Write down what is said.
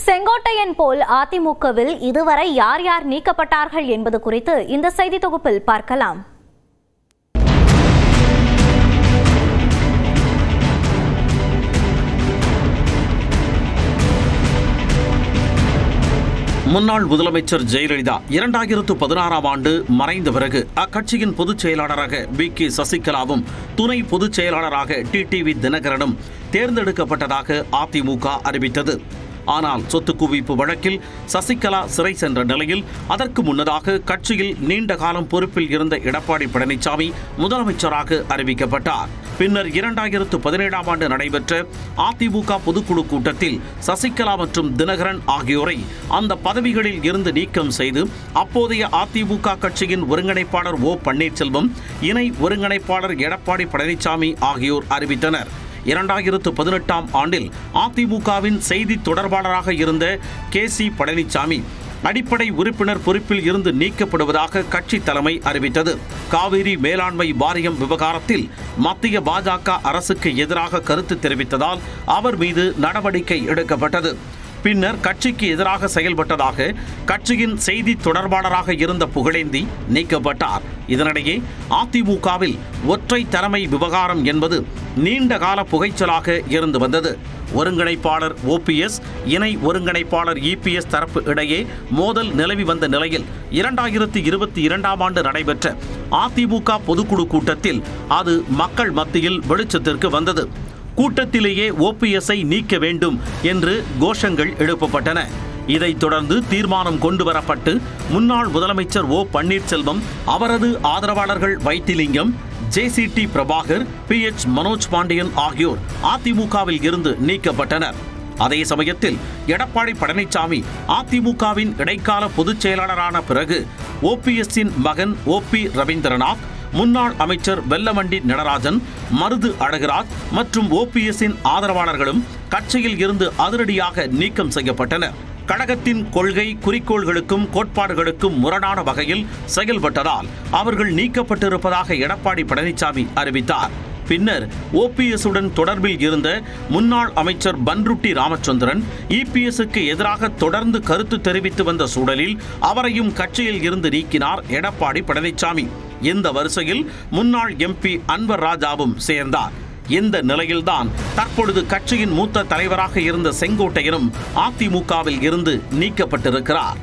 செங்கோட்டையன் போல் அதிமுகவில் இதுவரை யார் யார் நீக்கப்பட்டார்கள் என்பது குறித்து இந்த செய்தி தொகுப்பில் பார்க்கலாம். முன்னாள் முதலமைச்சர் ஜெயலலிதா 2016ஆம் ஆண்டு மறைந்த பிறகு அக்கட்சியின் பொதுச் செயலாளராக வி.கே. சசிகலாவும் துணை பொதுச் செயலாளராக டிடிவி தினகரனும் தேர்ந்தெடுக்கப்பட்டதாக அதிமுக அறிவித்தது. ஆனால் சொத்து குவிப்பு வழக்கில் சசிகலா சிறை சென்ற நிலையில் அதற்கு முன்னதாக கட்சியில் நீண்ட காலம் பொறுப்பில் இருந்த எடப்பாடி பழனிசாமி முதலமைச்சராக அறிவிக்கப்பட்டார். பின்னர் 2017ஆம் ஆண்டு நடைபெற்ற அதிமுக பொதுக்குழு கூட்டத்தில் சசிகலா மற்றும் தினகரன் ஆகியோரை அந்த பதவிகளில் இருந்து நீக்கம் செய்து அப்போதைய அதிமுக கட்சியின் ஒருங்கிணைப்பாளர் ஓ பன்னீர்செல்வம், இணை ஒருங்கிணைப்பாளர் எடப்பாடி பழனிசாமி ஆகியோர் அறிவித்தனர். 2018ஆம் ஆண்டில் அதிமுகவின் செய்தி தொடர்பாளராக இருந்த கே.சி. பழனிசாமி அடிப்படை உறுப்பினர் பொறுப்பில் இருந்து நீக்கப்படுவதாக கட்சி தலைமை அறிவித்தது. காவிரி மேலாண்மை வாரியம் விவகாரத்தில் மத்திய பாஜக அரசுக்கு எதிராக கருத்து தெரிவித்ததால் அவர் மீது நடவடிக்கை எடுக்கப்பட்டது. பின்னர் கட்சிக்கு எதிராக செயல்பட்டதாக கட்சியின் செய்தி தொடர்பாளராக இருந்த புகழேந்தி நீக்கப்பட்டார். இதனிடையே அதிமுகவில் ஒற்றை தலைமை விவகாரம் என்பது நீண்ட கால புகைச்சலாக இருந்து வந்தது. ஒருங்கிணைப்பாளர் ஓபிஎஸ், இணை ஒருங்கிணைப்பாளர் இபிஎஸ் தரப்பு இடையே மோதல் நிலவி வந்த நிலையில் 2022ஆம் ஆண்டு நடைபெற்ற அதிமுக பொதுக்குழு கூட்டத்தில் அது மக்கள் மத்தியில் வெளிச்சத்திற்கு வந்தது. கூட்டத்திலேயே ஓபிஎஸ்ஐ நீக்க வேண்டும் என்று கோஷங்கள் எழுப்பப்பட்டன. இதைத் தொடர்ந்து தீர்மானம் கொண்டுவரப்பட்டு முன்னாள் முதலமைச்சர் ஓ பன்னீர்செல்வம், அவரது ஆதரவாளர்கள் வைத்திலிங்கம், ஜே.சி.டி. பிரபாகர், பி.எச். மனோஜ் பாண்டியன் ஆகியோர் அதிமுகவில் இருந்து நீக்கப்பட்டனர். அதே சமயத்தில் எடப்பாடி பழனிசாமி அதிமுகவின் இடைக்கால பொதுச் செயலாளரான பிறகு ஓபிஎஸ்ஸின் மகன் ஓ.பி. ரவீந்திரநாத், முன்னாள் அமைச்சர் வெல்லமண்டி நடராஜன், மருது அழகுராஜ் மற்றும் ஓபிஎஸ்ஸின் ஆதரவாளர்களும் கட்சியில் இருந்து அதிரடியாக நீக்கம் செய்யப்பட்டனர். கழகத்தின் கொள்கை குறிக்கோள்களுக்கும் கோட்பாடுகளுக்கும் முரணான வகையில் செயல்பட்டதால் அவர்கள் நீக்கப்பட்டிருப்பதாக எடப்பாடி பழனிசாமி அறிவித்தார். பின்னர் ஓபிஎஸ்ஸுடன் தொடர்பில் இருந்த முன்னாள் அமைச்சர் பன்ருட்டி ராமச்சந்திரன் இபிஎஸ்க்கு எதிராக தொடர்ந்து கருத்து தெரிவித்து வந்த சூழலில் அவரையும் கட்சியில் இருந்து நீக்கினார் எடப்பாடி பழனிசாமி. இந்த வரிசையில் முன்னாள் எம்பி அன்வர் ராஜாவும் சேர்ந்தார். இந்த நிலையில்தான் தற்பொழுது கட்சியின் மூத்த தலைவராக இருந்த செங்கோட்டையனும் அதிமுகவில் இருந்து நீக்கப்பட்டிருக்கிறார்.